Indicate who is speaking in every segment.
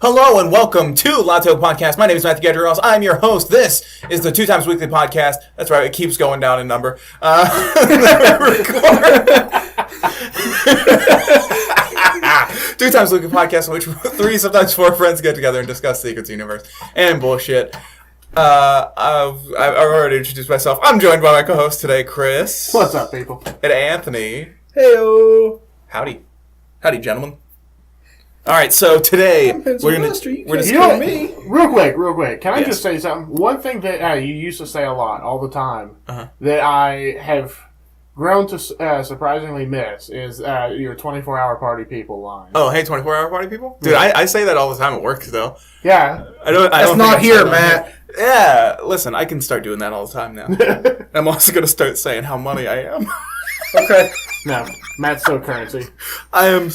Speaker 1: Hello and welcome to Lato Podcast. My name is Matthew Gadgeros. I'm your host. This is the 2 times weekly podcast. That's right, it keeps going down in number. 2 times weekly podcast in which 3, sometimes 4 friends get together and discuss secrets of the universe and bullshit. I've already introduced myself. I'm joined by my co-host today, Chris.
Speaker 2: What's up, people?
Speaker 1: And Anthony.
Speaker 3: Heyo.
Speaker 1: Howdy, gentlemen. All right, so today we're gonna
Speaker 2: me. Real quick. Can I just say something? One thing that you used to say a lot, all the time, that I have grown to surprisingly miss is your 24-hour party people line.
Speaker 1: Oh, hey, 24-hour party people, dude! Yeah. I say that all the time at work, though.
Speaker 2: Yeah,
Speaker 1: That's
Speaker 3: not here, Matt.
Speaker 1: Yeah, listen, I can start doing that all the time now. I'm also gonna start saying how money I am.
Speaker 2: Okay. No, Matt's so currency.
Speaker 1: I am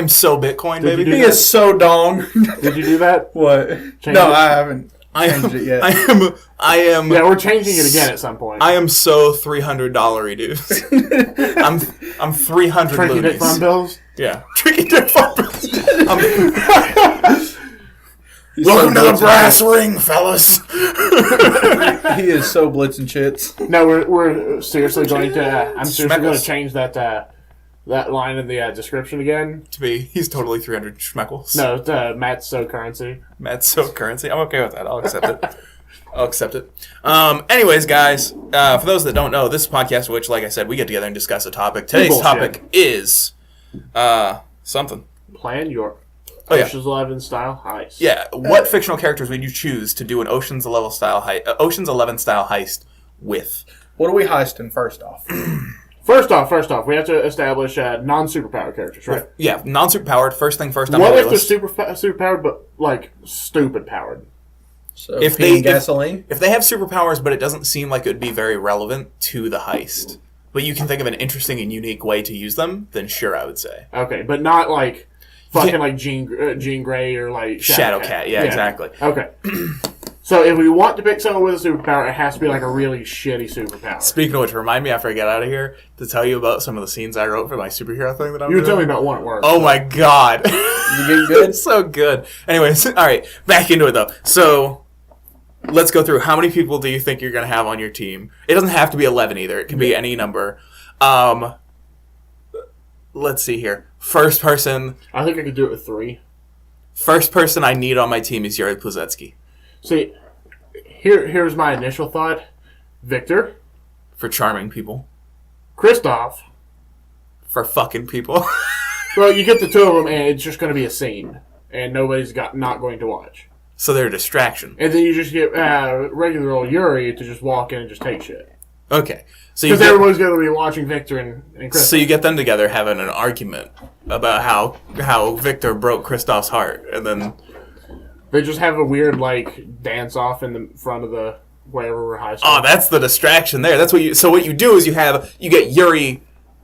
Speaker 1: so Bitcoin, baby.
Speaker 3: He is so dong.
Speaker 2: Did you do that?
Speaker 3: What? I haven't changed it yet.
Speaker 1: I am.
Speaker 2: Yeah, we're changing it again at some point.
Speaker 1: I am so $300 dudes. I'm 300
Speaker 2: Tricky
Speaker 1: loonies.
Speaker 2: Dick Fun Bills?
Speaker 1: Yeah. Tricky Dick Fun Bills.
Speaker 3: Welcome
Speaker 1: to the brass ring, fellas.
Speaker 3: He is so blitz and chits.
Speaker 2: No, we're seriously going to. I'm seriously going to change that line in the description again.
Speaker 1: To be, he's totally 300 schmeckles.
Speaker 2: No, Matt's so currency.
Speaker 1: Matt's so currency. I'm okay with that. I'll accept it. Anyways, guys, for those that don't know, this is a podcast in which, like I said, we get together and discuss a topic. Today's topic is something.
Speaker 2: Plan your Ocean's 11 style heist.
Speaker 1: Yeah. What fictional characters would you choose to do an Ocean's 11 style heist with?
Speaker 3: What are we heisting first off?
Speaker 2: First off, we have to establish non-superpower characters, right?
Speaker 1: Yeah, non-superpowered. First thing first.
Speaker 2: What if they're superpowered, but like stupid powered?
Speaker 3: So if they gasoline,
Speaker 1: if they have superpowers, but it doesn't seem like it would be very relevant to the heist, but you can think of an interesting and unique way to use them, then sure, I would say.
Speaker 2: Okay, but not like fucking like Jean Grey or like
Speaker 1: Shadowcat. Yeah, exactly.
Speaker 2: Okay. So if we want to pick someone with a superpower, it has to be like a really shitty superpower.
Speaker 1: Speaking of which, remind me after I get out of here to tell you about some of the scenes I wrote for my superhero thing that I'm doing.
Speaker 2: You were telling me about one at work.
Speaker 1: Oh my god.
Speaker 3: You getting good?
Speaker 1: So good. Anyways, all right, back into it though. So let's go through. How many people do you think you're going to have on your team? It doesn't have to be 11 either. It can be any number. Let's see here. First person.
Speaker 2: I think I could do it with 3.
Speaker 1: First person I need on my team is Yuri Plazetsky.
Speaker 2: See, here's my initial thought. Victor.
Speaker 1: For charming people.
Speaker 2: Christoph.
Speaker 1: For fucking people.
Speaker 2: Well, you get the 2 of them, and it's just going to be a scene. And nobody's not going to watch.
Speaker 1: So they're a distraction.
Speaker 2: And then you just get regular old Yuri to just walk in and just take shit.
Speaker 1: Okay.
Speaker 2: Because everyone's going to be watching Victor and Christoph.
Speaker 1: So you get them together having an argument about how Victor broke Christoph's heart, and then
Speaker 2: they just have a weird like dance off in the front of the wherever we're high school.
Speaker 1: Oh, that's the distraction there. That's what you. So what you do is you get Yuri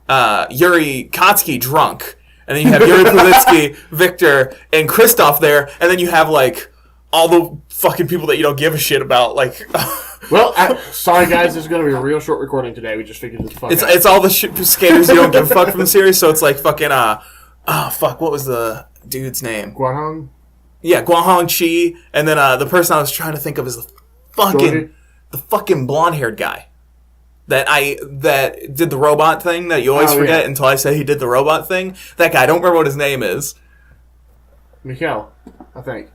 Speaker 1: Kotsky drunk, and then you have Yuri Plazetsky, Victor, and Christoph there, and then you have like all the fucking people that you don't give a shit about, like.
Speaker 2: Well, sorry guys, this is going to be a real short recording today. We just figured this fuck out.
Speaker 1: It's all the skaters you don't give a fuck from the series, so it's like fucking, what was the dude's name?
Speaker 2: Guanhong?
Speaker 1: Yeah, Guanhong Chi, and then the person I was trying to think of is the fucking blonde-haired guy that did the robot thing that you always forget until I say he did the robot thing. That guy, I don't remember what his name is.
Speaker 2: Mikhail, I think.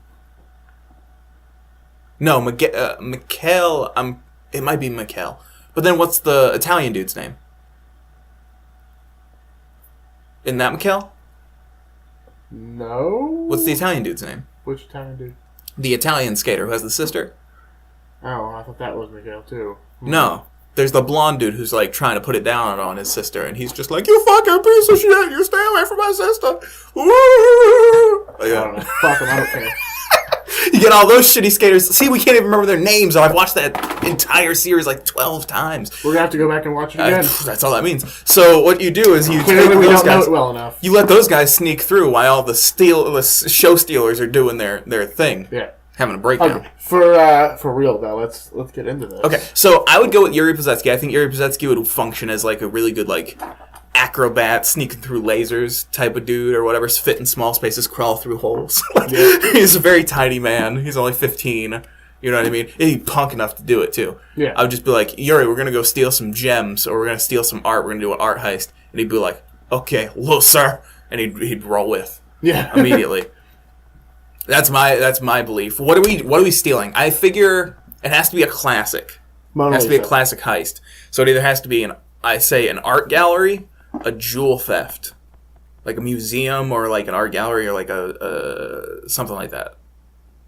Speaker 1: No, Mikhail. It might be Mikhail. But then what's the Italian dude's name? Isn't that Mikhail?
Speaker 2: No.
Speaker 1: What's the Italian dude's name?
Speaker 2: Which Italian dude?
Speaker 1: The Italian skater who has the sister.
Speaker 2: Oh, I thought that was Mikhail too.
Speaker 1: No. There's the blonde dude who's like trying to put it down on his sister, and he's just like, "You fucking piece of shit! You stay away from my sister!" Woo!
Speaker 2: I don't know. Fuck him. I don't care.
Speaker 1: You get all those shitty skaters. See, we can't even remember their names. I've watched that entire series like 12 times.
Speaker 2: We're going to have to go back and watch it again.
Speaker 1: That's all that means. So what you do is you
Speaker 2: take
Speaker 1: those
Speaker 2: we don't
Speaker 1: guys.
Speaker 2: know it well enough.
Speaker 1: You let those guys sneak through while all the show stealers are doing their thing.
Speaker 2: Yeah.
Speaker 1: Having a breakdown.
Speaker 2: Okay. For real though, let's get into this.
Speaker 1: Okay, so I would go with Yuri Plazetsky. I think Yuri Plazetsky would function as like a really good like acrobat, sneaking through lasers type of dude or whatever, fit in small spaces, crawl through holes. He's a very tiny man. He's only 15. You know what I mean? He's punk enough to do it, too.
Speaker 2: Yeah.
Speaker 1: I would just be like, Yuri, we're going to go steal some gems, or we're going to steal some art. We're going to do an art heist. And he'd be like, okay, hello, sir. And he'd roll with.
Speaker 2: Yeah.
Speaker 1: Immediately. That's my belief. What are we stealing? I figure it has to be a classic. It has to be a classic heist. So it either has to be an art gallery, a jewel theft, like a museum or like an art gallery or like a something like that.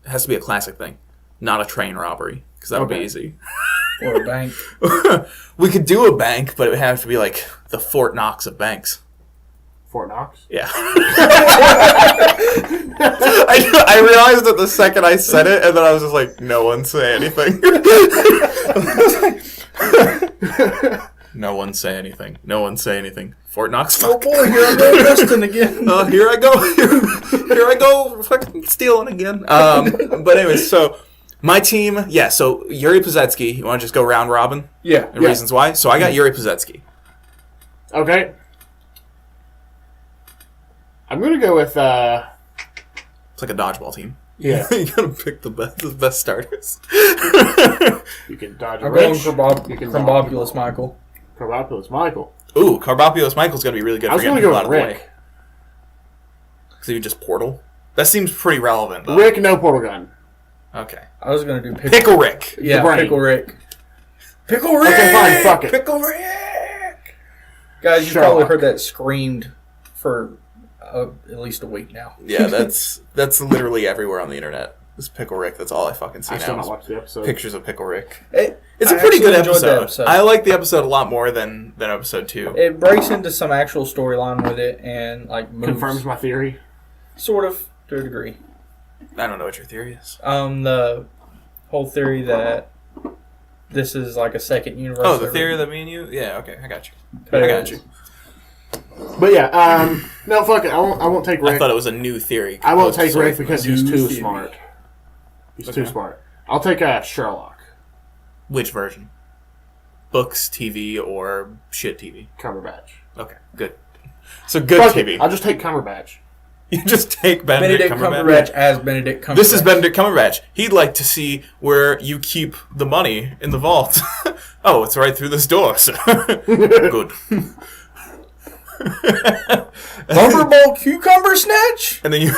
Speaker 1: It has to be a classic thing, not a train robbery, because that would be easy.
Speaker 3: Or a bank.
Speaker 1: We could do a bank, but it would have to be like the Fort Knox of banks.
Speaker 2: Fort Knox?
Speaker 1: Yeah. I realized it the second I said it, and then I was just like, no one say anything. No one say anything. No one say anything. Fort Knox. Fuck.
Speaker 3: Oh boy, here I go investing again.
Speaker 1: Here I go. Here I go fucking stealing again. But anyway, so my team, so Yuri Pozetsky. You want to just go round robin?
Speaker 3: Yeah.
Speaker 1: And reasons why? So I got Yuri Pozetsky.
Speaker 2: Okay. I'm going to go with...
Speaker 1: It's like a dodgeball team.
Speaker 2: Yeah.
Speaker 1: You gotta pick the best starters.
Speaker 2: You can dodge a
Speaker 3: I'm going
Speaker 2: rich.
Speaker 3: for Carbopulous Michael.
Speaker 2: Carbopulous Michael.
Speaker 1: Ooh, Carbopulous Michael's gonna be really good.
Speaker 2: I was going to go with Rick.
Speaker 1: Because you just portal? That seems pretty relevant, though.
Speaker 2: Rick, no portal gun.
Speaker 1: Okay.
Speaker 3: I was going to do
Speaker 1: Pickle Rick.
Speaker 3: Yeah, Pickle Rick. Pickle Rick!
Speaker 2: Okay, fine, fuck it.
Speaker 1: Pickle Rick!
Speaker 3: Guys, you probably heard that screamed for at least a week now.
Speaker 1: Yeah, that's literally everywhere on the internet. This Pickle Rick, that's all I fucking see now.
Speaker 2: I still not watched the episode.
Speaker 1: Pictures of Pickle Rick.
Speaker 3: It's
Speaker 1: a pretty good episode. I like the episode a lot more than episode 2.
Speaker 3: It breaks into some actual storyline with it and like moves.
Speaker 2: Confirms my theory.
Speaker 3: Sort of, to a degree.
Speaker 1: I don't know what your theory is.
Speaker 3: The whole theory that this is like a second universe.
Speaker 1: Oh, the theory that me and you? Yeah, okay, I got you.
Speaker 3: But
Speaker 1: I got you.
Speaker 2: But yeah, no, fuck it. I won't take Rick.
Speaker 1: I thought it was a new theory.
Speaker 2: I won't take Rick because he's too smart. He's too smart. I'll take Sherlock.
Speaker 1: Which version? Books, TV, or shit TV?
Speaker 2: Cumberbatch.
Speaker 1: Okay, good. So good
Speaker 2: Fuck
Speaker 1: TV.
Speaker 2: It. I'll just take Cumberbatch.
Speaker 1: You just take Benedict
Speaker 3: Cumberbatch as Benedict Cumberbatch.
Speaker 1: This is Benedict Cumberbatch. He'd like to see where you keep the money in the vault. Oh, it's right through this door, sir. Good.
Speaker 3: Lumberball Cucumber Snatch?
Speaker 1: And then you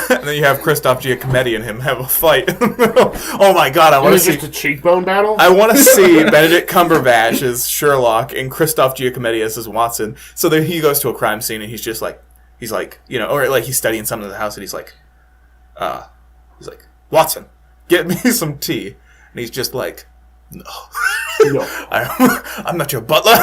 Speaker 1: have Christoph Giacometti and him have a fight. Oh my god, I want to see
Speaker 2: just a cheekbone battle.
Speaker 1: I want to see Benedict Cumberbatch as Sherlock and Christoph Giacometti as Watson. So then he goes to a crime scene and he's like, or like he's studying something in the house and he's like, Watson, get me some tea. And he's just like, no. I'm not your butler.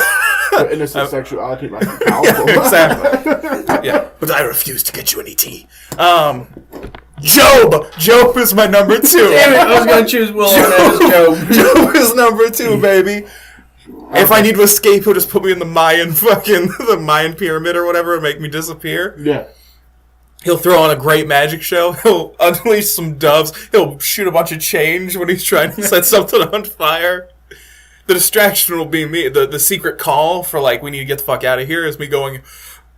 Speaker 2: Innocent sexuality might be powerful.
Speaker 1: Exactly. Yeah, but I refuse to get you any tea. Job! Job is my number 2.
Speaker 3: Damn it, I was going to choose Will Arnett as Job.
Speaker 1: Job is number 2, baby. If I need to escape, he'll just put me in the Mayan pyramid or whatever and make me disappear.
Speaker 2: Yeah.
Speaker 1: He'll throw on a great magic show. He'll unleash some doves. He'll shoot a bunch of change when he's trying to set something on fire. The distraction will be me. The secret call for, like, we need to get the fuck out of here is me going,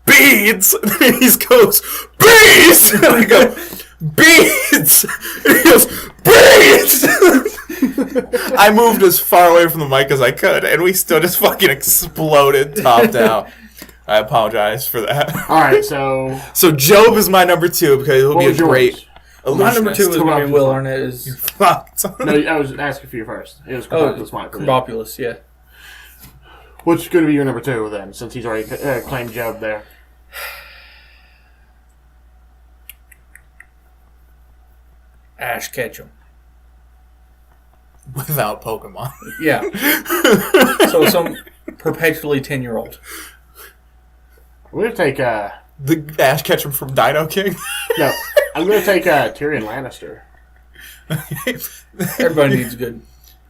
Speaker 1: beads! And then he goes, beads! And I go, beads! And he goes, beads! I moved as far away from the mic as I could, and we still just fucking exploded top down. I apologize for that.
Speaker 2: Alright, so...
Speaker 1: So Job is my number 2 because he'll be a great...
Speaker 3: My number 2 is going to be Will Arnett. Is
Speaker 2: fucked. No, I was asking for you first. It was Carbopulous Michael.
Speaker 3: Carbopulous, yeah.
Speaker 2: What's going to be your number 2 then, since he's already claimed Job there?
Speaker 3: Ash Ketchum.
Speaker 1: Without Pokemon.
Speaker 3: Yeah. So some perpetually 10-year-old.
Speaker 2: I'm going to take...
Speaker 1: the Ash Ketchum from Dino King?
Speaker 2: No. I'm going to take Tyrion Lannister.
Speaker 3: Everybody needs a good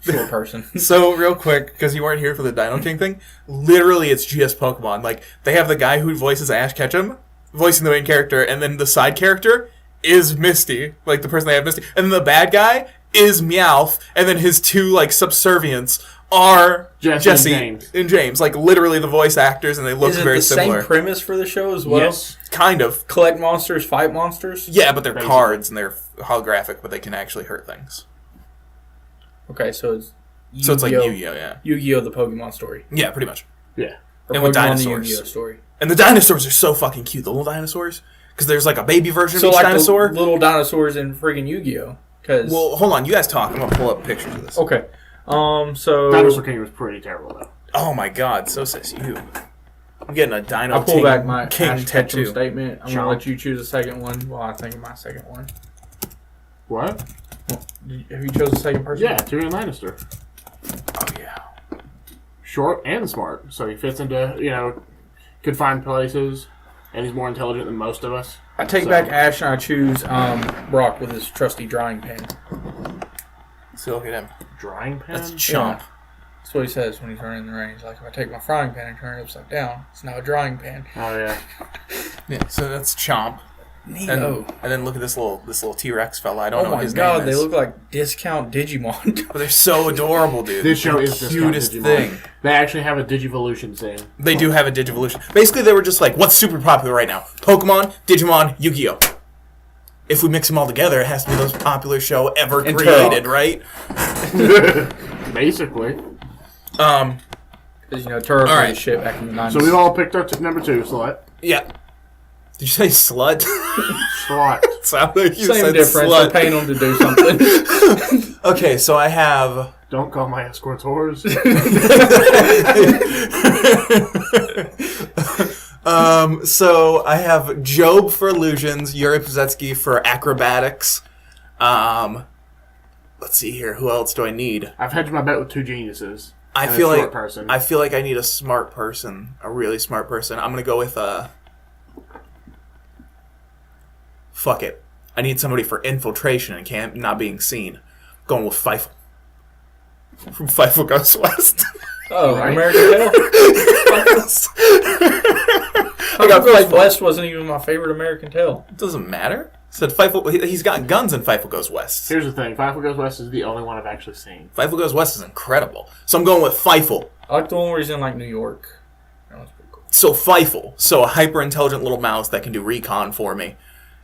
Speaker 3: short person.
Speaker 1: So, real quick, because you weren't here for the Dino King thing, literally it's just Pokemon. Like, they have the guy who voices Ash Ketchum, voicing the main character, and then the side character is Misty, like the person they have Misty. And then the bad guy is Meowth, and then his 2, like, subservients are Jesse
Speaker 2: James.
Speaker 1: and James. Like, literally the voice actors, and they look very similar.
Speaker 3: Is it the same premise for the show as well?
Speaker 2: Yes.
Speaker 1: Kind of.
Speaker 3: Collect monsters, fight monsters?
Speaker 1: Yeah, but they're cards, and they're holographic, but they can actually hurt things.
Speaker 3: Okay, so it's
Speaker 1: like Yu-Gi-Oh, yeah.
Speaker 3: Yu-Gi-Oh! The Pokemon story.
Speaker 1: Yeah, pretty much.
Speaker 2: Yeah.
Speaker 3: Or
Speaker 1: and
Speaker 3: Pokemon
Speaker 1: with dinosaurs.
Speaker 3: The Yu-Gi-Oh! Story.
Speaker 1: And the dinosaurs are so fucking cute. The little dinosaurs. Because there's like a baby version of each
Speaker 3: like
Speaker 1: dinosaur.
Speaker 3: The little dinosaurs in friggin' Yu-Gi-Oh!
Speaker 1: Well, hold on. You guys talk. I'm going to pull up pictures of this.
Speaker 3: Okay. So...
Speaker 2: Dinosaur King was pretty terrible, though.
Speaker 1: Oh my god, so says you. I'm getting a Dino
Speaker 3: I'll pull back my
Speaker 1: King tattoo
Speaker 3: statement. I'm going to let you choose a second one while I think of my second one.
Speaker 2: What?
Speaker 3: Well, have you chosen a second person?
Speaker 2: Yeah, Tyrion Lannister.
Speaker 1: Oh, yeah.
Speaker 2: Short and smart. So he fits into, confined places, and he's more intelligent than most of us.
Speaker 3: I take back Ash and I choose Brock with his trusty drawing pen.
Speaker 1: So look at him.
Speaker 2: Drawing pen?
Speaker 1: That's Chomp.
Speaker 3: Yeah. That's what he says when he's running in the rain. He's like, if I take my frying pan and turn it upside down, it's now a drawing pan.
Speaker 2: Oh, yeah.
Speaker 1: Yeah, so that's Chomp.
Speaker 3: Neato.
Speaker 1: And then look at this little T-Rex fella. I don't know what his
Speaker 3: name is. Oh my god,
Speaker 1: is.
Speaker 3: they look like discount Digimon.
Speaker 1: But they're so adorable, dude.
Speaker 2: This show is
Speaker 1: the
Speaker 2: the
Speaker 1: cutest thing.
Speaker 2: They actually have a Digivolution thing.
Speaker 1: They do have a Digivolution. Basically, they were just like, what's super popular right now? Pokemon, Digimon, Yu-Gi-Oh! If we mix them all together, it has to be the most popular show ever created, right?
Speaker 2: Basically.
Speaker 3: Because, Turok was
Speaker 1: right.
Speaker 3: shit back in the 90s.
Speaker 2: So we've all picked our number 2, Slut.
Speaker 1: Yeah. Did you say slut?
Speaker 2: Slut.
Speaker 1: Sounded like you
Speaker 3: Same
Speaker 1: said
Speaker 3: difference.
Speaker 1: slut.
Speaker 3: We're paying them to do something.
Speaker 1: Okay, so I have...
Speaker 2: Don't call my escorts whores.
Speaker 1: So I have Job for illusions, Yuri Pozetsky for acrobatics. Let's see here. Who else do I need?
Speaker 2: I've hedged my bet with 2 geniuses.
Speaker 1: I
Speaker 2: and
Speaker 1: feel
Speaker 2: a short
Speaker 1: like
Speaker 2: person.
Speaker 1: I feel like I need a smart person, a really smart person. I'm gonna go with fuck it. I need somebody for infiltration and camp not being seen. Going with Feifel. From Feifel Goes West.
Speaker 3: Oh,
Speaker 2: Right.
Speaker 3: American Tail? I feel like West wasn't even my favorite American Tail.
Speaker 1: It doesn't matter. Said Feifel. He's got guns in Feifel Goes West.
Speaker 2: Here's the thing. Feifel Goes West is the only one I've actually seen.
Speaker 1: Feifel Goes West is incredible. So I'm going with Feifel.
Speaker 3: I like the one where he's in, New York. That was pretty cool.
Speaker 1: So Feifel. So a hyper-intelligent little mouse that can do recon for me.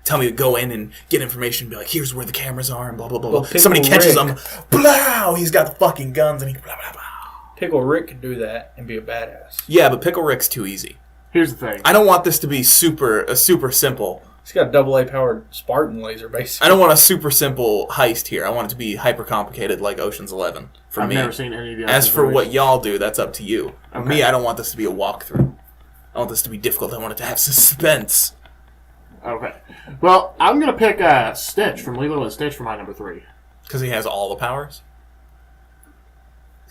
Speaker 1: Tell me to go in and get information and be like, here's where the cameras are and blah, blah, blah.
Speaker 3: Well,
Speaker 1: somebody catches him. Blow! He's got the fucking guns and he blah, blah, blah.
Speaker 3: Pickle Rick could do that and be a badass.
Speaker 1: Yeah, but Pickle Rick's too easy.
Speaker 2: Here's the thing.
Speaker 1: I don't want this to be super simple.
Speaker 3: He's got a AA powered Spartan laser, basically.
Speaker 1: I don't want a super simple heist here. I want it to be hyper complicated like Ocean's 11 for
Speaker 2: I've
Speaker 1: me.
Speaker 2: never seen any of the
Speaker 1: As for what y'all do, that's up to you. For
Speaker 2: Okay.
Speaker 1: me, I don't want this to be a walkthrough. I want this to be difficult. I want it to have suspense.
Speaker 2: Okay. Well, I'm going to pick Stitch from Lilo and Stitch for my number 3.
Speaker 1: Because he has all the powers?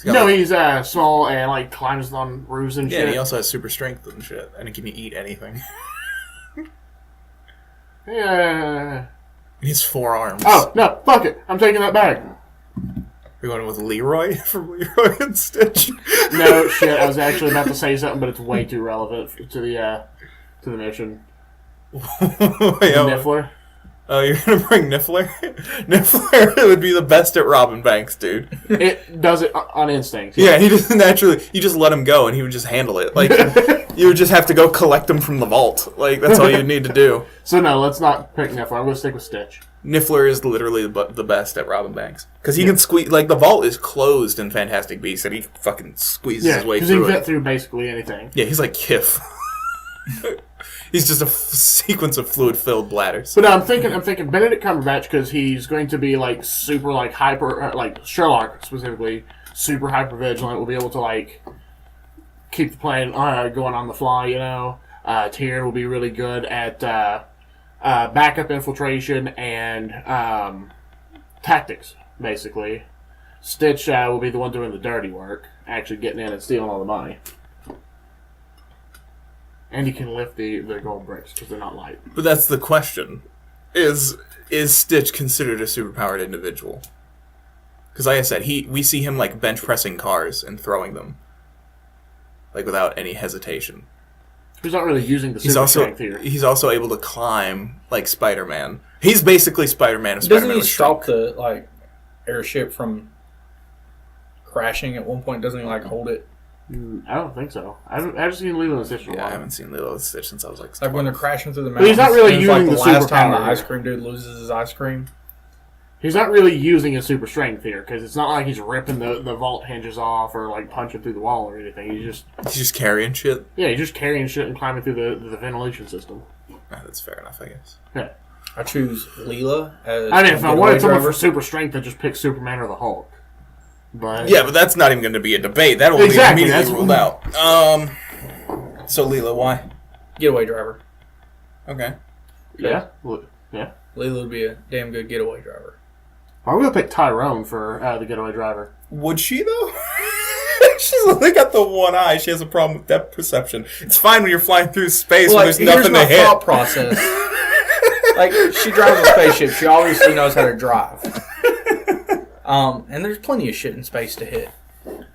Speaker 2: No, he's small and climbs on roofs and
Speaker 1: Yeah,
Speaker 2: shit.
Speaker 1: and he also has super strength and shit. And he can eat anything.
Speaker 2: Yeah.
Speaker 1: He has 4 arms.
Speaker 2: Oh, no, fuck it. I'm taking that back.
Speaker 1: You're going with Leroy from Leroy and Stitch?
Speaker 2: No, shit. I was actually about to say something, but it's way too relevant to the mission. Niffler.
Speaker 1: Oh, you're going to bring Niffler? Niffler would be the best at robbing banks, dude.
Speaker 2: It does it on instinct.
Speaker 1: Yeah, he just naturally, you just let him go and he would just handle it. You would just have to go collect him from the vault. That's all you need to do.
Speaker 2: So no, let's not pick Niffler. I'm going to stick with Stitch.
Speaker 1: Niffler is literally the best at robbing banks. Because he can squeeze, the vault is closed in Fantastic Beasts and he fucking squeezes his way
Speaker 2: because he
Speaker 1: through
Speaker 2: can
Speaker 1: it.
Speaker 2: fit through basically anything.
Speaker 1: Yeah, he's like Kif. He's just a sequence of fluid-filled bladders.
Speaker 2: But I'm thinking Benedict Cumberbatch because he's going to be super hyper Sherlock specifically super hyper vigilant. Will be able to keep the plane going on the fly. Tyrion will be really good at backup infiltration and tactics. Basically, Stitch will be the one doing the dirty work, actually getting in and stealing all the money. And he can lift the gold bricks because they're not light.
Speaker 1: But that's the question. Is Stitch considered a superpowered individual? Because like I said, we see him bench pressing cars and throwing them. Without any hesitation.
Speaker 2: He's not really using the super strength here.
Speaker 1: He's also able to climb like Spider-Man. He's basically Spider-Man if Spider-Man
Speaker 3: Doesn't he
Speaker 1: was
Speaker 3: stop
Speaker 1: shrunk.
Speaker 3: the airship from crashing at one point? Doesn't he like hold it?
Speaker 2: I don't think so. I haven't seen Lilo and Stitch in a while.
Speaker 1: I haven't seen Lilo and Stitch since I was like
Speaker 3: when they're crashing through the
Speaker 2: But
Speaker 3: mountains.
Speaker 2: he's not really using
Speaker 3: the
Speaker 2: the
Speaker 3: last time the
Speaker 2: superpower.
Speaker 3: ice cream dude loses his ice cream.
Speaker 2: He's not really using his super strength here because it's not like he's ripping the vault hinges off or like punching through the wall or anything. He's
Speaker 1: just carrying shit.
Speaker 2: Yeah, he's just carrying shit and climbing through the ventilation system.
Speaker 1: That's fair enough, I guess.
Speaker 2: Yeah.
Speaker 3: I choose Leela as.
Speaker 2: I mean, if I wanted someone for super strength, I'd just pick Superman or the Hulk. But
Speaker 1: yeah, but that's not even going to be a debate. That will be immediately ruled out. So Leela, why?
Speaker 3: Getaway driver.
Speaker 1: Okay.
Speaker 2: Yeah. Yeah.
Speaker 3: Leela would be a damn good getaway driver.
Speaker 2: I'm going to pick Tyrone for the getaway driver.
Speaker 1: Would she, though? She's only got the one eye. She has a problem with depth perception. It's fine when you're flying through space when there's nothing to hit.
Speaker 3: Here's my thought process. Like, she drives a spaceship. She obviously knows how to drive. And there's plenty of shit in space to hit.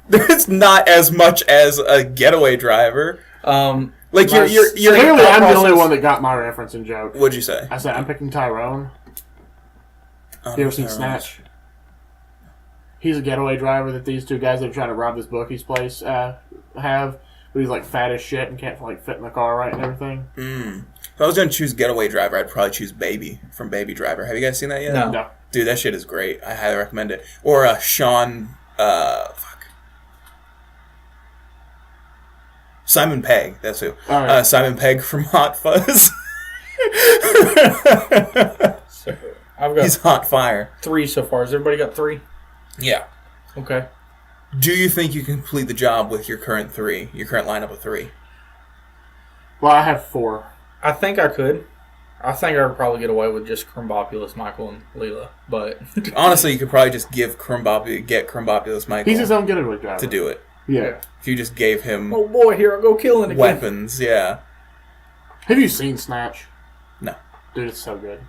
Speaker 1: There's not as much as a getaway driver. Like, you're
Speaker 2: clearly, I'm the only one that got my reference and joke.
Speaker 1: What'd you say?
Speaker 2: I said, I'm picking Tyrone. You ever seen Snatch? He's a getaway driver that these two guys that are trying to rob this bookie's place have. But he's like fat as shit and can't like fit in the car right and everything.
Speaker 1: If I was going to choose getaway driver, I'd probably choose Baby from Baby Driver. Have you guys seen that yet?
Speaker 2: No.
Speaker 1: Dude, that shit is great. I highly recommend it. Or Sean... Simon Pegg. That's who. Right. Simon Pegg from Hot Fuzz. He's hot fire.
Speaker 3: 3 so far. Has everybody got 3?
Speaker 1: Yeah.
Speaker 3: Okay.
Speaker 1: Do you think you can complete the job with your current lineup of 3?
Speaker 2: Well, I have 4.
Speaker 3: I think I could. I think I would probably get away with just Crumbopulous, Michael, and Leela. But
Speaker 1: honestly, you could probably just get Crumbopulous Michael.
Speaker 2: He's his own getaway driver
Speaker 1: to do it.
Speaker 2: Yeah.
Speaker 1: If you just gave him,
Speaker 3: oh boy, here I go killing again.
Speaker 1: Weapons. Yeah.
Speaker 2: Have you seen Snatch?
Speaker 1: No.
Speaker 2: Dude, it's so good.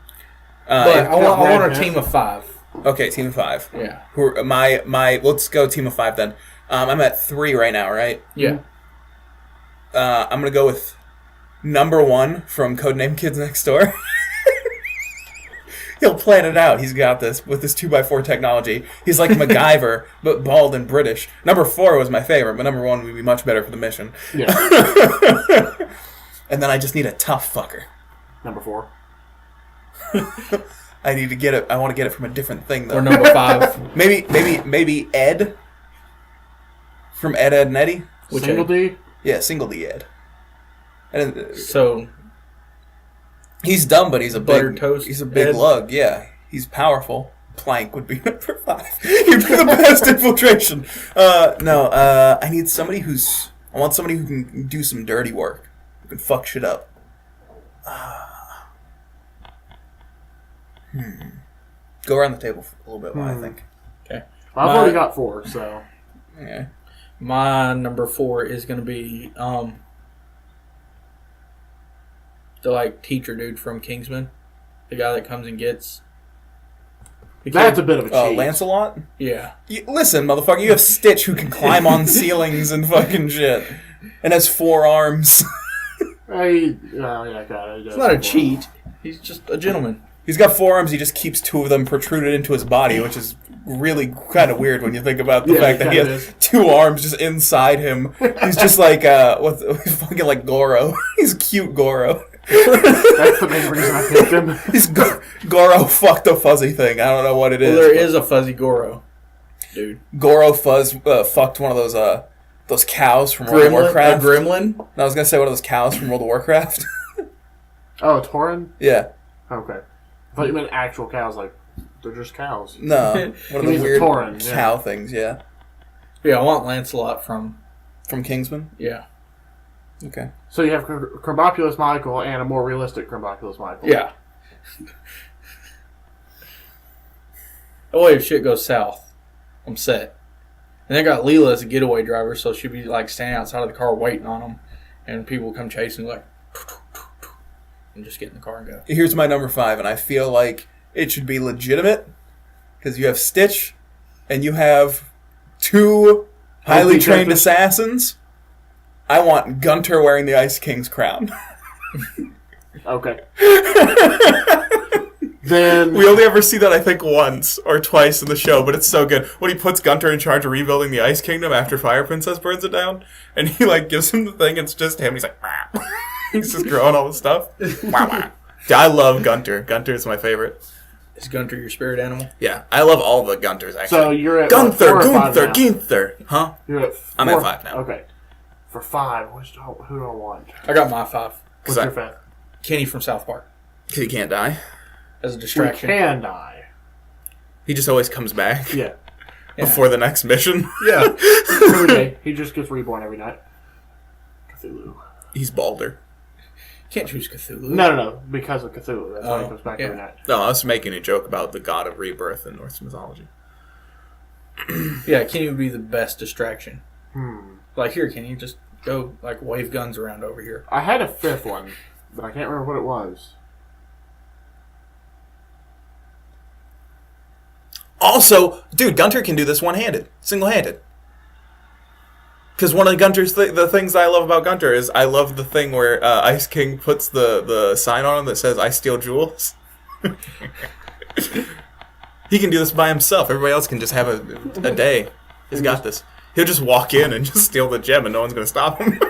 Speaker 3: But I want a team of 5.
Speaker 1: Okay, team of 5.
Speaker 3: Yeah.
Speaker 1: Who are my? Let's go team of 5 then. I'm at 3 right now, right?
Speaker 3: Yeah.
Speaker 1: I'm gonna go with number 1 from Codename Kids Next Door. He'll plan it out. He's got this with his 2x4 technology. He's like MacGyver, but bald and British. Number 4 was my favorite, but number 1 would be much better for the mission.
Speaker 2: Yeah.
Speaker 1: And then I just need a tough fucker.
Speaker 2: Number 4.
Speaker 1: I need to get it. I want to get it from a different thing, though.
Speaker 3: Or number 5.
Speaker 1: Maybe Ed. From Ed, Ed, and Eddie.
Speaker 2: Single D?
Speaker 1: Yeah, Single D Ed.
Speaker 3: So
Speaker 1: he's dumb, but he's a
Speaker 3: buttered toast.
Speaker 1: He's a big lug. Yeah, he's powerful. Plank would be number 5. He'd be the best infiltration. I need somebody I want somebody who can do some dirty work, who can fuck shit up. Go around the table for a little bit. What I think.
Speaker 3: Okay.
Speaker 2: Well, I've already got 4, so.
Speaker 1: Yeah.
Speaker 3: My number 4 is going to be the teacher dude from Kingsman, the guy that comes and gets.
Speaker 2: That's a bit of a cheat.
Speaker 1: Lancelot?
Speaker 3: Yeah.
Speaker 1: Listen, motherfucker, you have Stitch who can climb on ceilings and fucking shit, and has 4 arms.
Speaker 2: It's
Speaker 3: not a cheat. He's just a gentleman.
Speaker 1: He's got 4 arms. He just keeps 2 of them protruded into his body, which is really kind of weird when you think about the fact that he has 2 arms just inside him. He's just like fucking like Goro. He's cute Goro.
Speaker 2: That's the main reason I picked him.
Speaker 1: He's Goro fucked a fuzzy thing. I don't know what it is.
Speaker 3: Well, there is a fuzzy Goro, dude.
Speaker 1: Goro fucked one of those cows from World of Warcraft.
Speaker 3: A gremlin?
Speaker 1: No, I was gonna say one of those cows from World of Warcraft.
Speaker 2: Oh, Tauren?
Speaker 1: Yeah.
Speaker 2: Okay. I thought you meant actual cows, like, they're just cows.
Speaker 1: No. One of the weird
Speaker 2: Tauren,
Speaker 1: cow things, yeah.
Speaker 3: Yeah, I want Lancelot from
Speaker 1: Kingsman?
Speaker 3: Yeah.
Speaker 1: Okay.
Speaker 2: So you have Crumbopulous Michael and a more realistic Crumbopulous Michael.
Speaker 3: Yeah. Oh, if shit goes south, I'm set. And I got Leela as a getaway driver, so she'd be standing outside of the car waiting on them, and people come chasing and just get in the car and go.
Speaker 1: Here's my number 5, and I feel like it should be legitimate because you have Stitch and you have 2 highly trained assassins. I want Gunter wearing the Ice King's crown.
Speaker 2: Okay. then
Speaker 1: we only ever see that, I think, once or twice in the show, but it's so good. When he puts Gunter in charge of rebuilding the Ice Kingdom after Fire Princess burns it down, and he, like, gives him the thing, it's just him, he's like, "Wah." He's just growing all the stuff. Wah, wah. I love Gunter. Gunter is my favorite.
Speaker 3: Is Gunter your spirit animal?
Speaker 1: Yeah, I love all the Gunters, actually.
Speaker 2: So you're at
Speaker 1: Gunther. Huh?
Speaker 2: You're at 4.
Speaker 1: I'm at 5 now.
Speaker 2: Okay. For 5, who do I want?
Speaker 3: I got my 5.
Speaker 2: What's your 5th?
Speaker 3: Kenny from South Park.
Speaker 1: Because he can't die.
Speaker 3: As a distraction.
Speaker 2: He can die.
Speaker 1: He just always comes back.
Speaker 2: Yeah.
Speaker 1: Before the next mission.
Speaker 3: Yeah.
Speaker 2: Every day. He just gets reborn every night. Cthulhu.
Speaker 1: He's Balder.
Speaker 3: Can't choose Cthulhu.
Speaker 2: No. Because of Cthulhu. That's why he comes back every night.
Speaker 1: No, I was making a joke about the god of rebirth in Norse mythology.
Speaker 3: Yeah, Kenny would be the best distraction. Like, here, Kenny, just go, like, wave guns around over here.
Speaker 2: I had a 5th one, but I can't remember what it was.
Speaker 1: Also, dude, Gunter can do this one-handed. Single-handed. Because one of Gunter's the things I love about Gunter is I love the thing where Ice King puts the sign on him that says, "I steal jewels." He can do this by himself. Everybody else can just have a day. He's got this. He'll just walk in and just steal the gem and no one's going to stop him.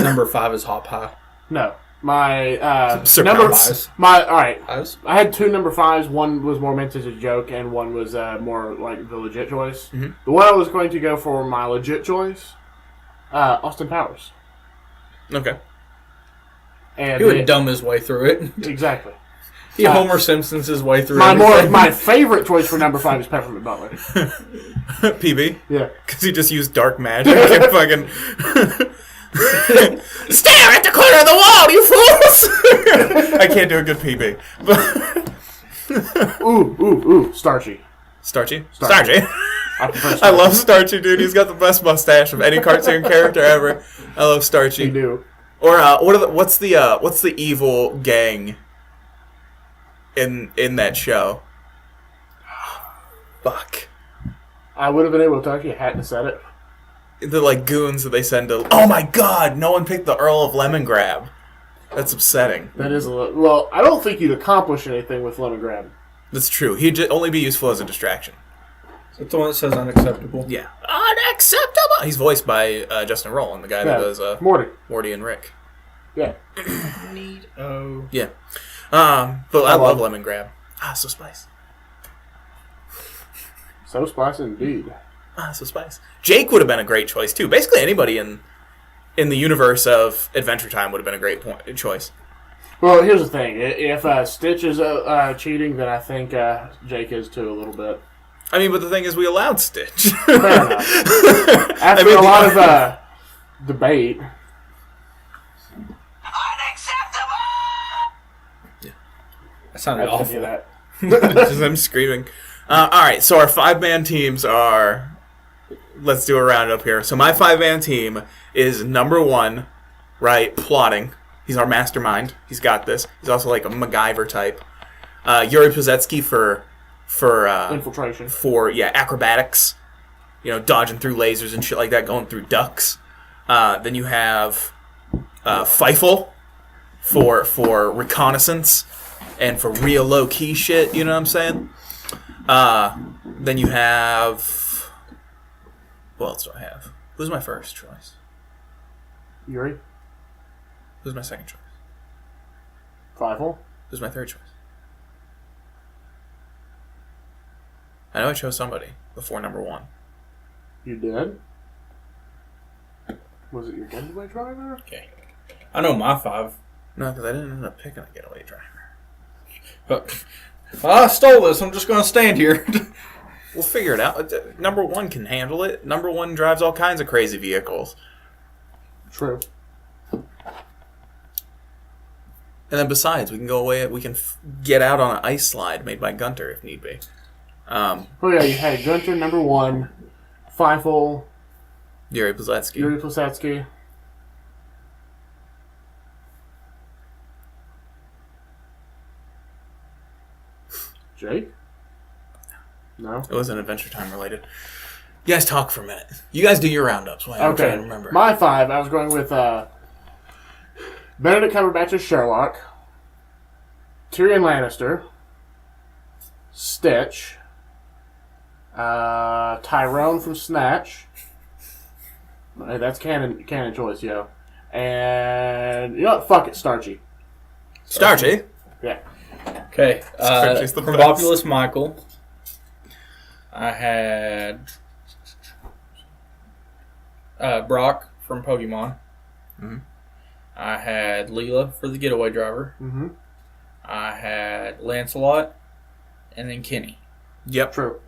Speaker 3: Number 5 is Hop High.
Speaker 2: No. My
Speaker 1: Surprise.
Speaker 2: Alright.
Speaker 3: Pies?
Speaker 2: I had 2 number 5s. One was more meant as a joke and one was more like the legit choice.
Speaker 1: Mm-hmm.
Speaker 2: The one I was going to go for my legit choice, Austin Powers.
Speaker 1: Okay.
Speaker 2: And
Speaker 3: He would dumb his way through it.
Speaker 2: Exactly.
Speaker 3: He Homer Simpson's his way through it.
Speaker 2: My favorite choice for number 5 is Peppermint Butler.
Speaker 1: PB?
Speaker 2: Yeah.
Speaker 1: Because he just used dark magic and fucking... Stare at the corner of the wall, you fools! I can't do a good PB. But
Speaker 2: Ooh. Starchy.
Speaker 1: Starchy?
Speaker 2: Starchy. I prefer Starchy.
Speaker 1: I love Starchy, dude. He's got the best mustache of any cartoon character ever. I love Starchy.
Speaker 2: You do.
Speaker 1: Or what's the evil gang in that show? Fuck.
Speaker 2: I would have been able to talk to you hadn't said it.
Speaker 1: The like goons that they send to. Oh my god! No one picked the Earl of Lemongrab. That's upsetting.
Speaker 2: That is a little. Well, I don't think you'd accomplish anything with Lemon Grab.
Speaker 1: That's true. He'd only be useful as a distraction.
Speaker 3: That's the one that says unacceptable.
Speaker 1: Yeah. Unacceptable! He's voiced by Justin Roiland, the guy that does Morty and Rick.
Speaker 2: Yeah.
Speaker 3: Neat.
Speaker 1: Yeah. But I love Lemongrab. So spicy.
Speaker 2: So spicy indeed.
Speaker 1: So spicy. Jake would have been a great choice, too. Basically, anybody in the universe of Adventure Time would have been a great choice.
Speaker 2: Well, here's the thing. If Stitch is cheating, then I think Jake is too a little bit.
Speaker 1: I mean, but the thing is, we allowed Stitch.
Speaker 2: Fair enough. After a lot of debate.
Speaker 1: Unacceptable!
Speaker 3: Yeah. That sounded awful.
Speaker 2: That.
Speaker 1: Just him screaming. Alright, so our 5-man teams are... Let's do a roundup here. So my 5-man team is number 1, right, plotting. He's our mastermind. He's got this. He's also like a MacGyver type. Yuri Pozetsky for
Speaker 2: infiltration.
Speaker 1: For acrobatics. You know, dodging through lasers and shit like that, going through ducks. Then you have Feifel for reconnaissance and for real low key shit. You know what I'm saying? Then you have. What else do I have? Who's my first choice?
Speaker 2: Yuri.
Speaker 1: Who's my second choice?
Speaker 2: Feifel.
Speaker 1: Who's my third choice? I know I chose somebody before number 1.
Speaker 2: You did? Was it your getaway driver?
Speaker 3: Okay. I know my 5.
Speaker 1: No, because I didn't end up picking a getaway driver.
Speaker 3: But I stole this. I'm just going to stand here.
Speaker 1: We'll figure it out. Number 1 can handle it. Number 1 drives all kinds of crazy vehicles.
Speaker 2: True.
Speaker 1: And then besides, we can go away. We can get out on an ice slide made by Gunter if need be.
Speaker 2: You had Gunter number 1, Feifel,
Speaker 1: Yuri Pozetsky.
Speaker 2: Jake? No?
Speaker 1: It wasn't Adventure Time related. You guys talk for a minute. You guys do your roundups. I'm trying to remember.
Speaker 2: My 5, I was going with Benedict Cumberbatch as Sherlock, Tyrion Lannister, Stitch, Tyrone from Snatch. Hey, that's canon choice, yo. And you know what? Fuck it, Starchy.
Speaker 1: Starchy?
Speaker 2: Yeah.
Speaker 3: Okay.
Speaker 1: Starchy's the
Speaker 3: Probopulous Michael. I had Brock from Pokemon.
Speaker 1: Mm-hmm.
Speaker 3: I had Leela for the Getaway Driver.
Speaker 2: Mm-hmm.
Speaker 3: I had Lancelot, and then Kenny.
Speaker 1: Yep.
Speaker 2: True.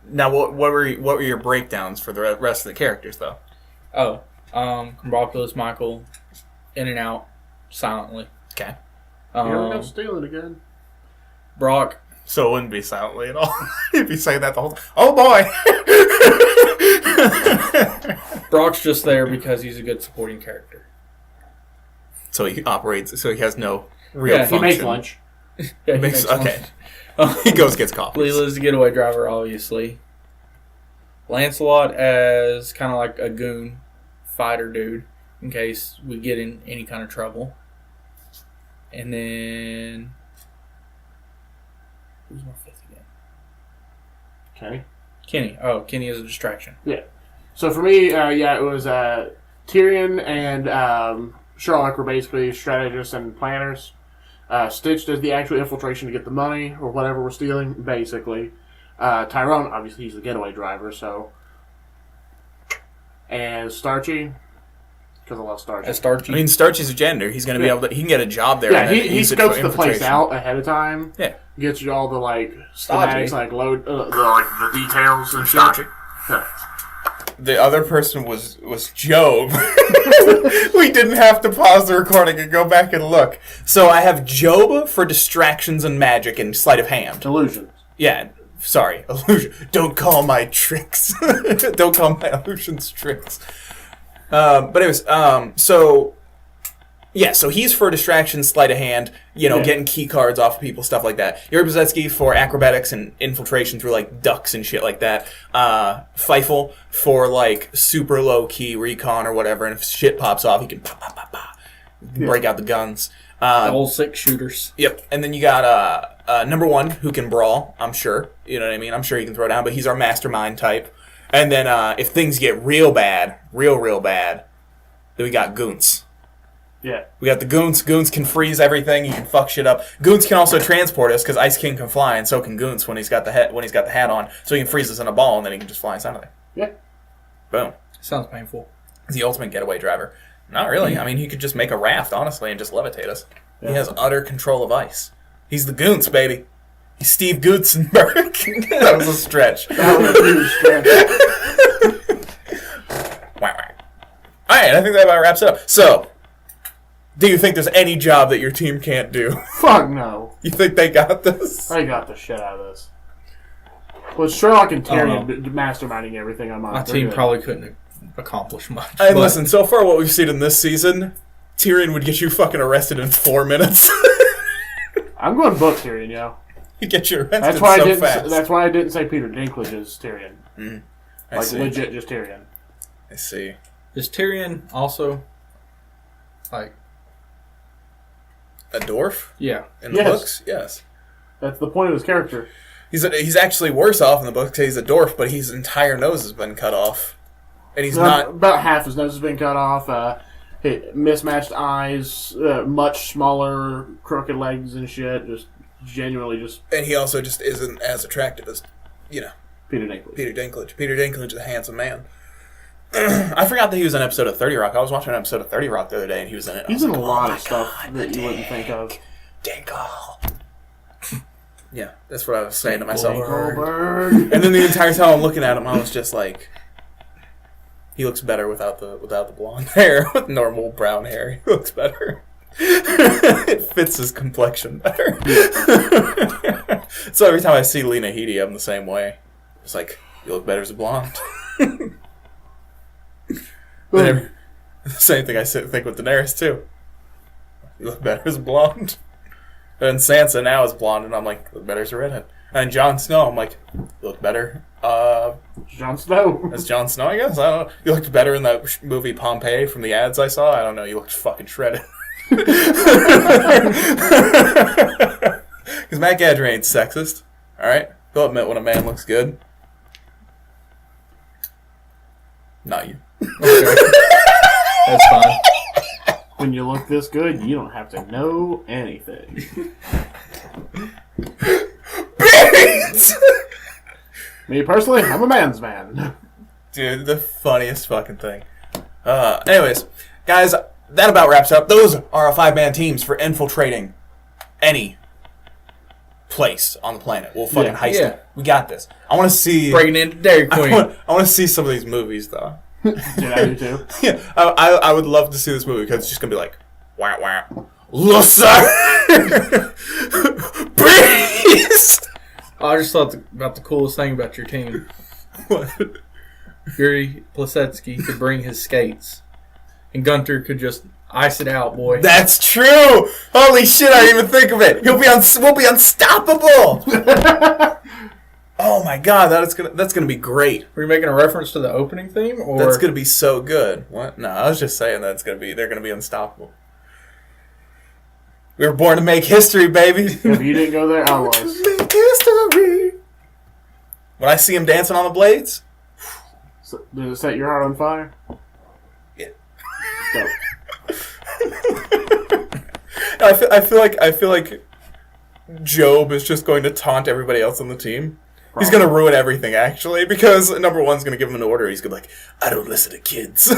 Speaker 1: Now, what were your breakdowns for the rest of the characters, though?
Speaker 3: Oh, Probopulous Michael, in and out, silently.
Speaker 1: Okay.
Speaker 2: You're going to steal it again.
Speaker 3: Brock.
Speaker 1: So it wouldn't be silently at all. You'd be saying that the whole time. Oh, boy!
Speaker 3: Brock's just there because he's a good supporting character.
Speaker 1: So he operates, so he has no real function.
Speaker 2: He makes lunch.
Speaker 3: Yeah, he makes
Speaker 1: okay.
Speaker 3: lunch.
Speaker 1: He goes gets coffee.
Speaker 3: Leela's the Getaway Driver, obviously. Lancelot as kind of like a goon fighter dude in case we get in any kind of trouble. And then who's my fifth again? Kenny. Oh, Kenny is a distraction.
Speaker 2: Yeah. So for me, it was Tyrion and Sherlock were basically strategists and planners. Stitch does the actual infiltration to get the money or whatever we're stealing, basically. Tyrone, obviously, he's the getaway driver, so. And Starchy, because I love Starchy.
Speaker 3: Starchy.
Speaker 1: I mean, Starchy's a janitor. He's going to be able to. He can get a job there.
Speaker 2: Yeah,
Speaker 1: and then
Speaker 2: he
Speaker 1: use it for
Speaker 2: scopes the place
Speaker 1: infiltration.
Speaker 2: out ahead of time.
Speaker 1: Yeah.
Speaker 2: Gets you all the schematics,
Speaker 3: Stodgy.
Speaker 2: load, the details and shit.
Speaker 1: Stodgy.
Speaker 2: Yeah.
Speaker 1: The other person was Job. We didn't have to pause the recording and go back and look. So I have Job for distractions and magic and sleight of hand.
Speaker 2: Illusions.
Speaker 1: Yeah, sorry, illusion. Don't call my tricks. Don't call my illusions tricks. But anyways, so he's for distraction, sleight of hand, getting key cards off of people, stuff like that. Yuri Bozetsky for acrobatics and infiltration through ducks and shit like that. Feifel for super low key recon or whatever, and if shit pops off, he can break out the guns.
Speaker 3: The whole 6 shooters.
Speaker 1: Yep, and then you got number 1 who can brawl. I'm sure, you know what I mean. I'm sure he can throw down, but he's our mastermind type. And then if things get real bad, real bad, then we got Goons.
Speaker 2: Yeah.
Speaker 1: We got the Goons. Goons can freeze everything. You can fuck shit up. Goons can also transport us because Ice King can fly, and so can Goons when he's got the hat on. So he can freeze us in a ball, and then he can just fly inside of there.
Speaker 2: Yeah.
Speaker 1: Boom.
Speaker 3: Sounds painful.
Speaker 1: He's the ultimate getaway driver. Not really. I mean, he could just make a raft, honestly, and just levitate us. Yeah. He has utter control of ice. He's the Goons, baby. He's Steve Gutenberg. That was a stretch.
Speaker 2: That was a huge stretch.
Speaker 1: All right, I think that about wraps it up. So, do you think there's any job that your team can't do?
Speaker 2: Fuck no.
Speaker 1: You think they got this?
Speaker 2: They got the shit out of this. Well, Sherlock and Tyrion masterminding everything on
Speaker 3: my team probably couldn't accomplish much.
Speaker 1: And listen, so far what we've seen in this season, Tyrion would get you fucking arrested in 4 minutes.
Speaker 2: I'm going book Tyrion, yo.
Speaker 1: He'd get you arrested so fast.
Speaker 2: That's why I didn't say Peter Dinklage is Tyrion.
Speaker 1: I see.
Speaker 2: Legit just Tyrion.
Speaker 1: I see.
Speaker 3: Is Tyrion also a
Speaker 1: dwarf?
Speaker 3: Yeah.
Speaker 1: In the books? Yes.
Speaker 2: That's the point of his character.
Speaker 1: He's actually worse off in the book because he's a dwarf, but his entire nose has been cut off. And he's not...
Speaker 2: About half his nose has been cut off. Mismatched eyes, much smaller, crooked legs and shit. Just genuinely just...
Speaker 1: And he also just isn't as attractive as,
Speaker 2: Peter Dinklage.
Speaker 1: Peter Dinklage is a handsome man. I forgot that he was in an episode of 30 Rock. I was watching an episode of 30 Rock the other day, and he was in it.
Speaker 2: He's in a lot of stuff that you wouldn't think of.
Speaker 1: Dinkle. Yeah, that's what I was saying to myself.
Speaker 2: Goldberg.
Speaker 1: And then the entire time I'm looking at him, I was just like, he looks better without the blonde hair. With normal brown hair, he looks better. It fits his complexion better. So every time I see Lena Headey, I'm the same way. It's like, you look better as a blonde. The same thing I think with Daenerys, too. You look better as a blonde. And Sansa now is blonde, and I'm like, you look better as a redhead. And Jon Snow, I'm like, you look better.
Speaker 2: Jon Snow.
Speaker 1: As Jon Snow, I guess? I don't know. You looked better in that movie Pompeii from the ads I saw. I don't know. You looked fucking shredded. Because Matt Gadry ain't sexist. All right? He'll admit when a man looks good. Not you.
Speaker 3: Okay. That's fine.
Speaker 2: When you look this good, you don't have to know anything.
Speaker 1: Beans!
Speaker 2: Me personally, I'm a man's man.
Speaker 1: Dude, the funniest fucking thing. Anyways, guys, that about wraps up. Those are our 5-man teams for infiltrating any place on the planet. We'll fucking heist it. We got this. I want to see...
Speaker 3: Breaking into Dairy Queen.
Speaker 1: I want to see some of these movies, though.
Speaker 2: Dude, I do too.
Speaker 1: Yeah, I would love to see this movie because it's just going to be like, wah, wah. Lussa! Beast!
Speaker 3: I just thought about the coolest thing about your team.
Speaker 1: What?
Speaker 3: Yuri Plisetsky could bring his skates, and Gunter could just ice it out, boy.
Speaker 1: That's true! Holy shit, I didn't even think of it! We'll be unstoppable! Oh my god, that's gonna be great.
Speaker 3: Were you making a reference to the opening theme, or
Speaker 1: that's gonna be so good? What? No, I was just saying they're gonna be unstoppable. We were born to make history, baby.
Speaker 2: If you didn't go there, I was.
Speaker 1: Make history. When I see him dancing on the blades,
Speaker 2: So, did it set your heart on fire?
Speaker 1: yeah.
Speaker 2: Dope.
Speaker 1: I feel like Job is just going to taunt everybody else on the team. He's going to ruin everything, actually, because number one's going to give him an order. He's going to be like, I don't listen to kids.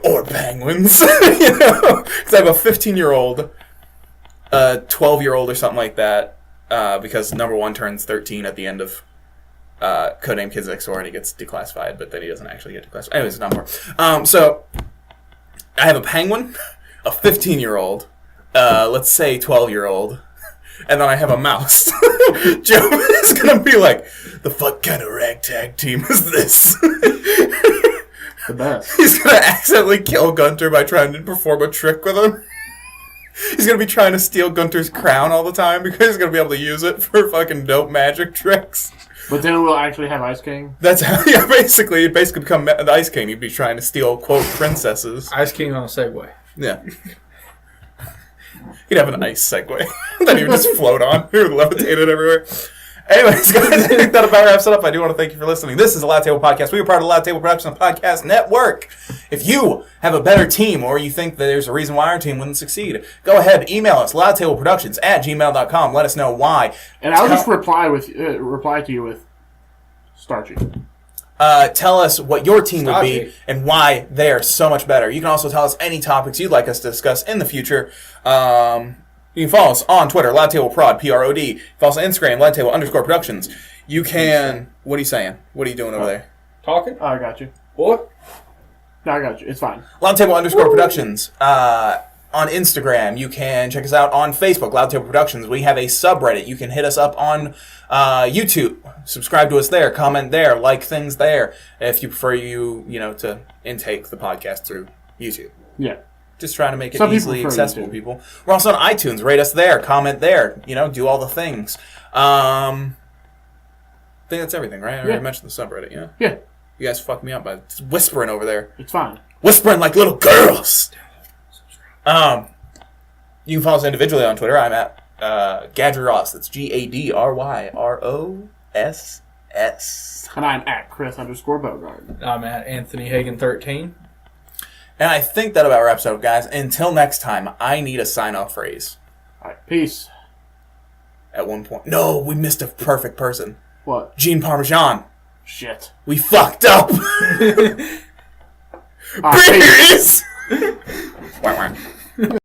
Speaker 1: Or penguins. You know? Because I have a 15-year-old, 12-year-old or something like that, because number one turns 13 at the end of Codename Kids Next Door, and he gets declassified, but then he doesn't actually get declassified. Anyways, not more. So, I have a penguin, a 15-year-old, let's say 12-year-old, and then I have a mouse. Joe is going to be like, the fuck kind of ragtag team is this?
Speaker 2: The best.
Speaker 1: He's going to accidentally kill Gunter by trying to perform a trick with him. He's going to be trying to steal Gunter's crown all the time because he's going to be able to use it for fucking dope magic tricks.
Speaker 2: But then we'll actually have Ice King.
Speaker 1: That's how, yeah, basically, you'd basically become the Ice King. You'd be trying to steal, quote, princesses.
Speaker 3: Ice King on a Segway.
Speaker 1: Yeah. He'd have an ice Segway that he would just float on. He would levitate it everywhere. Anyways, guys, I think that about wraps it up. I do want to thank you for listening. This is the Loud Table Podcast. We are part of the Loud Table Production Podcast Network. If you have a better team or you think that there's a reason why our team wouldn't succeed, go ahead, email us, loudtableproductions@gmail.com. Let us know why.
Speaker 2: And I'll just reply to you with starchy.
Speaker 1: Tell us what your team would be and why they're so much better. You can also tell us any topics you'd like us to discuss in the future. You can follow us on Twitter, LoudTableProd, P-R-O-D. You can follow us on Instagram, LoudTable_Productions. You can... What are you saying? What are you doing over there?
Speaker 3: Talking?
Speaker 2: Oh, I got you.
Speaker 3: What?
Speaker 2: No, I got you. It's fine.
Speaker 1: LoudTable_Productions. On Instagram. You can check us out on Facebook, Loudtable Productions. We have a subreddit. You can hit us up on YouTube. Subscribe to us there. Comment there. Like things there. If you prefer to intake the podcast through YouTube.
Speaker 2: Yeah.
Speaker 1: Just trying to make it
Speaker 2: Some
Speaker 1: easily accessible, people. We're also on iTunes. Rate us there. Comment there. Do all the things. I think that's everything, right? I already mentioned the subreddit, yeah?
Speaker 2: Yeah.
Speaker 1: You guys fucked me up by whispering over there.
Speaker 2: It's fine.
Speaker 1: Whispering like little girls! You can follow us individually on Twitter. I'm at Gadry Ross. That's GADRYROSS.
Speaker 2: And I'm at Chris_Bogard.
Speaker 3: I'm at Anthony Hagen 13.
Speaker 1: And I think that about wraps it up, guys. Until next time, I need a sign-off phrase.
Speaker 2: Alright, peace.
Speaker 1: At one point. No, we missed a perfect person.
Speaker 2: What?
Speaker 1: Gene Parmesan.
Speaker 2: Shit.
Speaker 1: We fucked up.
Speaker 2: Peace.
Speaker 1: Peace.